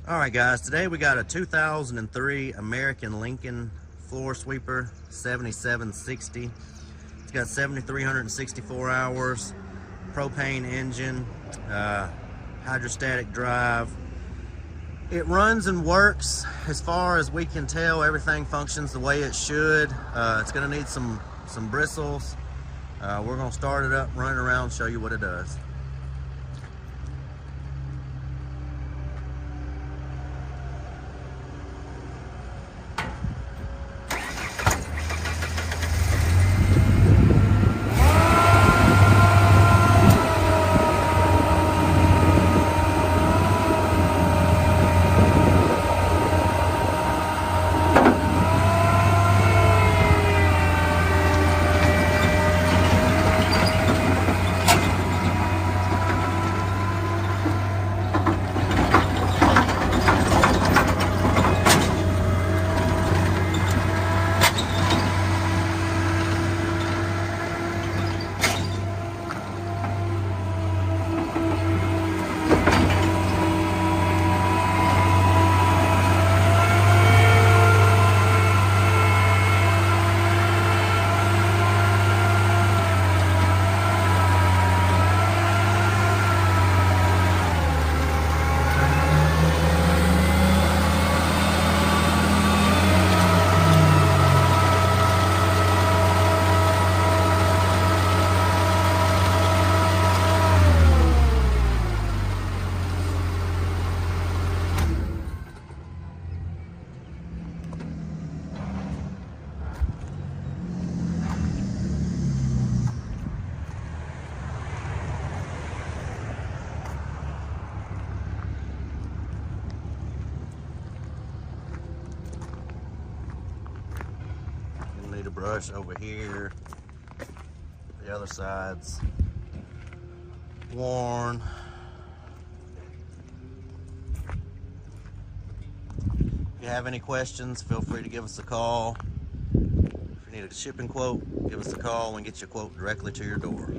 Alright guys, today we got a 2003 American Lincoln floor sweeper 7760. It's got 7,364 hours, propane engine, hydrostatic drive. It runs and works as far as we can tell. Everything functions the way it should. It's going to need some bristles. We're going to start it up, run it around, show you what it does. Need a brush over here. The other side's worn. If you have any questions, feel free to give us a call. If you need a shipping quote, give us a call and get your quote directly to your door.